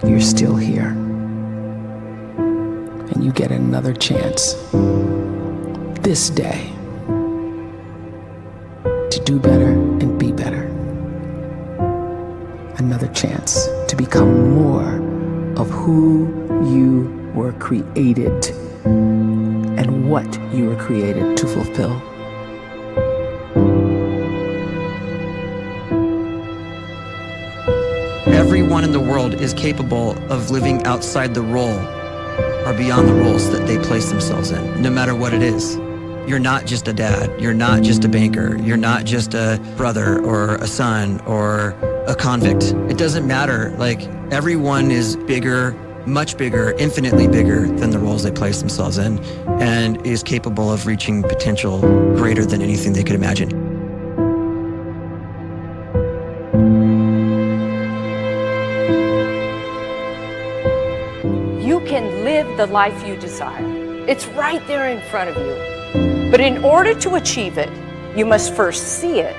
you're still here. And you get another chance this day to do better and be better. Another chance to become more of who you were created and what you were created to fulfill. Everyone in the world is capable of living outside the role or beyond the roles that they place themselves in, no matter what it is. You're not just a dad, you're not just a banker, you're not just a brother or a son or a convict. It doesn't matter. Like, everyone is bigger, much bigger, infinitely bigger than the roles they place themselves in, and is capable of reaching potential greater than anything they could imagine. You can live the life you desire. It's right there in front of you. But in order to achieve it, you must first see it,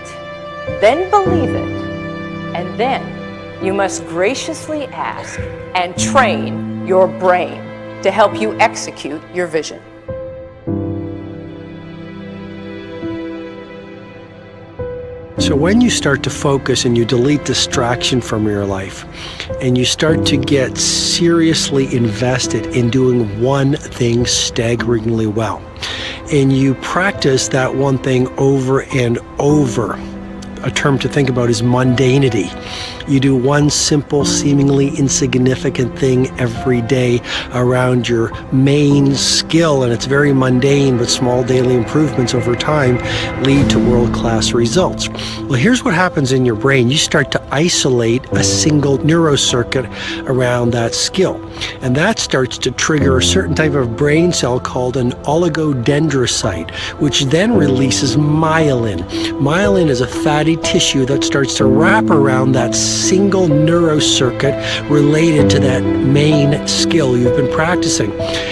then believe it, and then you must graciously ask and train your brain to help you execute your vision. So when you start to focus and you delete distraction from your life, and you start to get seriously invested in doing one thing staggeringly well, and you practice that one thing over and over, a term to think about is mundanity. You do one simple, seemingly insignificant thing every day around your main skill, and it's very mundane, but small daily improvements over time lead to world-class results. Well, here's what happens in your brain. You start to isolate a single neurocircuit around that skill, and that starts to trigger a certain type of brain cell called an oligodendrocyte, which then releases myelin. Myelin is a fatty tissue that starts to wrap around that single neurocircuit related to that main skill you've been practicing.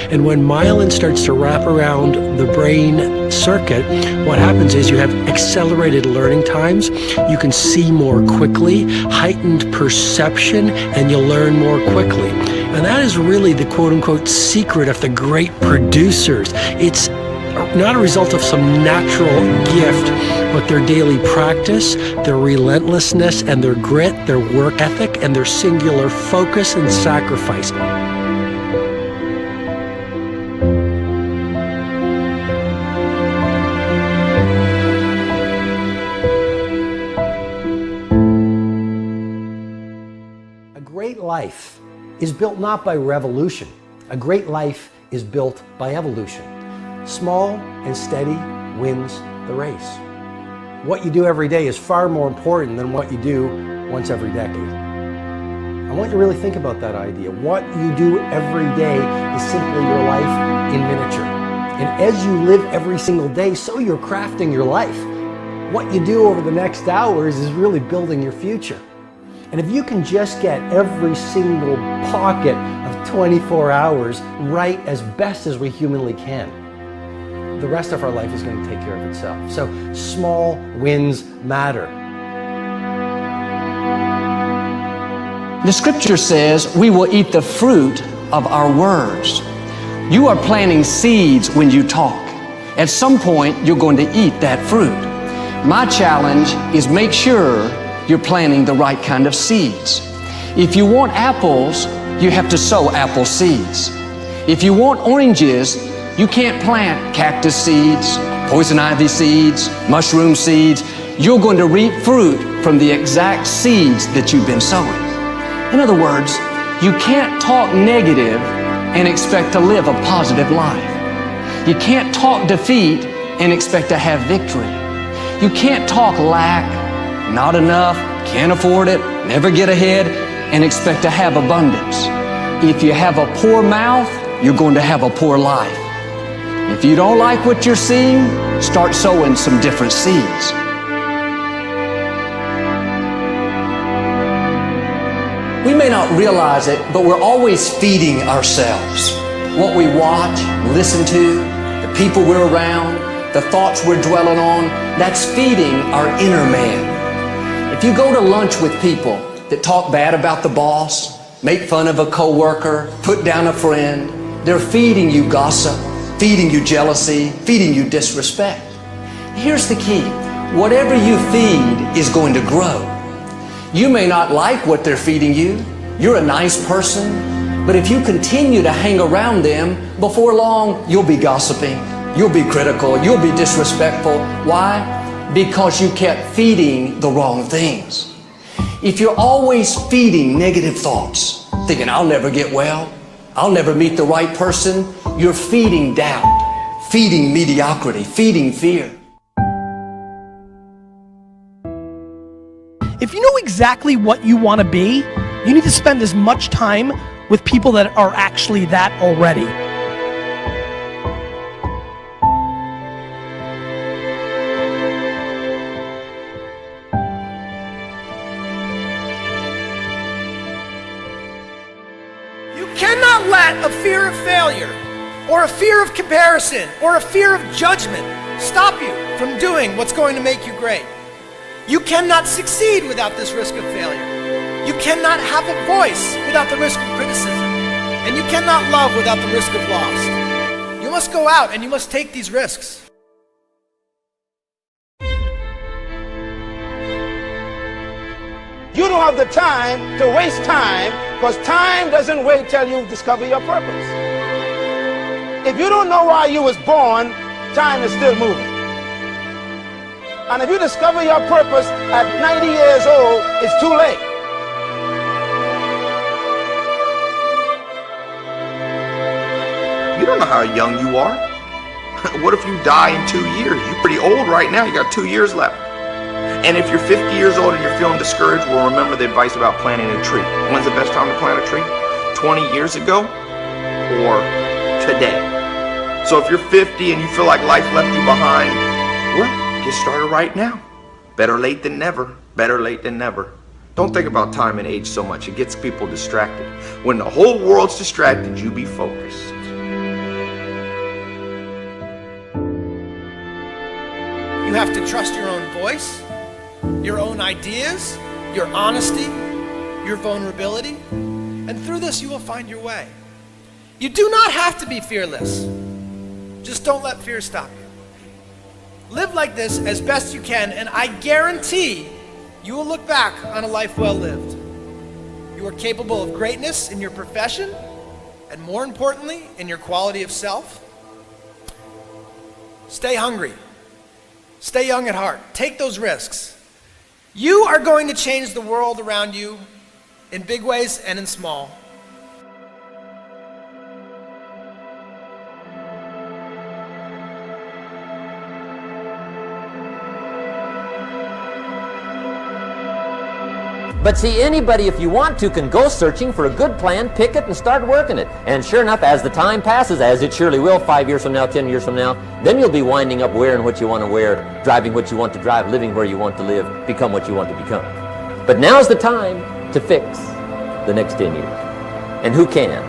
And when myelin starts to wrap around the brain circuit, what happens is you have accelerated learning times, you can see more quickly, heightened perception, and you'll learn more quickly. And that is really the quote-unquote secret of the great producers. It's not a result of some natural gift, but their daily practice, their relentlessness and their grit, their work ethic, and their singular focus and sacrifice. A great life is built not by revolution. A great life is built by evolution. Small and steady wins the race. What you do every day is far more important than what you do once every decade. I want you to really think about that idea. What you do every day is simply your life in miniature. And as you live every single day, so you're crafting your life. What you do over the next hours is really building your future. And if you can just get every single pocket of 24 hours right as best as we humanly can, the rest of our life is going to take care of itself. So small wins matter. The scripture says we will eat the fruit of our words. You are planting seeds when you talk. At some point, you're going to eat that fruit. My challenge is make sure you're planting the right kind of seeds. If you want apples, you have to sow apple seeds. If you want oranges, you can't plant cactus seeds, poison ivy seeds, mushroom seeds. You're going to reap fruit from the exact seeds that you've been sowing. In other words, you can't talk negative and expect to live a positive life. You can't talk defeat and expect to have victory. You can't talk lack, not enough, can't afford it, never get ahead, and expect to have abundance. If you have a poor mouth, you're going to have a poor life. If you don't like what you're seeing, start sowing some different seeds. We may not realize it, but we're always feeding ourselves. What we watch, listen to, the people we're around, the thoughts we're dwelling on, that's feeding our inner man. If you go to lunch with people that talk bad about the boss, make fun of a coworker, put down a friend. They're feeding you gossip, feeding you jealousy, feeding you disrespect. Here's the key. Whatever you feed is going to grow. You may not like what they're feeding you. You're a nice person, but if you continue to hang around them, before long, you'll be gossiping, you'll be critical, you'll be disrespectful. Why? Because you kept feeding the wrong things. If you're always feeding negative thoughts, thinking, I'll never get well, I'll never meet the right person, you're feeding doubt, feeding mediocrity, feeding fear. If you know exactly what you want to be, you need to spend as much time with people that are actually that already. You cannot let a fear of failure, or a fear of comparison, or a fear of judgment stop you from doing what's going to make you great. You cannot succeed without this risk of failure. You cannot have a voice without the risk of criticism. And you cannot love without the risk of loss. You must go out and you must take these risks. You don't have the time to waste time, because time doesn't wait till you discover your purpose. If you don't know why you was born, time is still moving. And if you discover your purpose at 90 years old, it's too late. You don't know how young you are. What if you die in 2 years? You're pretty old right now. You got 2 years left. And if you're 50 years old and you're feeling discouraged, well, remember the advice about planting a tree. When's the best time to plant a tree? 20 years ago or today? So if you're 50 and you feel like life left you behind, well, get started right now. Better late than never. Better late than never. Don't think about time and age so much. It gets people distracted. When the whole world's distracted, you be focused. You have to trust your own voice, your own ideas, your honesty, your vulnerability, and through this you will find your way. You do not have to be fearless. Just don't let fear stop you. Live like this as best you can, and I guarantee you will look back on a life well lived. You are capable of greatness in your profession, and more importantly, in your quality of self. Stay hungry. Stay young at heart. Take those risks. You are going to change the world around you in big ways and in small. But see, anybody, if you want to, can go searching for a good plan, pick it, and start working it. And sure enough, as the time passes, as it surely will 5 years from now, 10 years from now, then you'll be winding up wearing what you want to wear, driving what you want to drive, living where you want to live, become what you want to become. But now's the time to fix the next 10 years. And who can?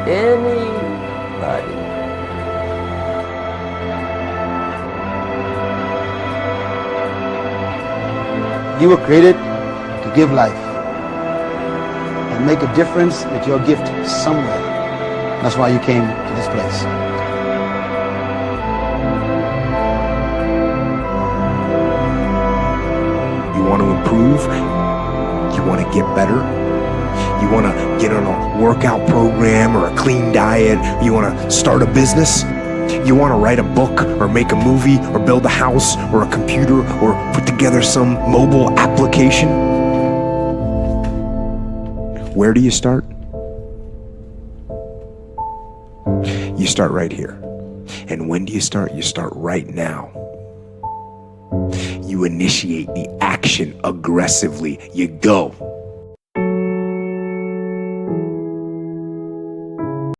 Anybody. You were created to give life and make a difference with your gift somewhere. That's why you came to this place. You want to improve? You want to get better? You want to get on a workout program or a clean diet? You want to start a business? You want to write a book or make a movie or build a house or a computer or put together some mobile application? Where do you start? You start right here. And when do you start? You start right now. You initiate the action aggressively. You go.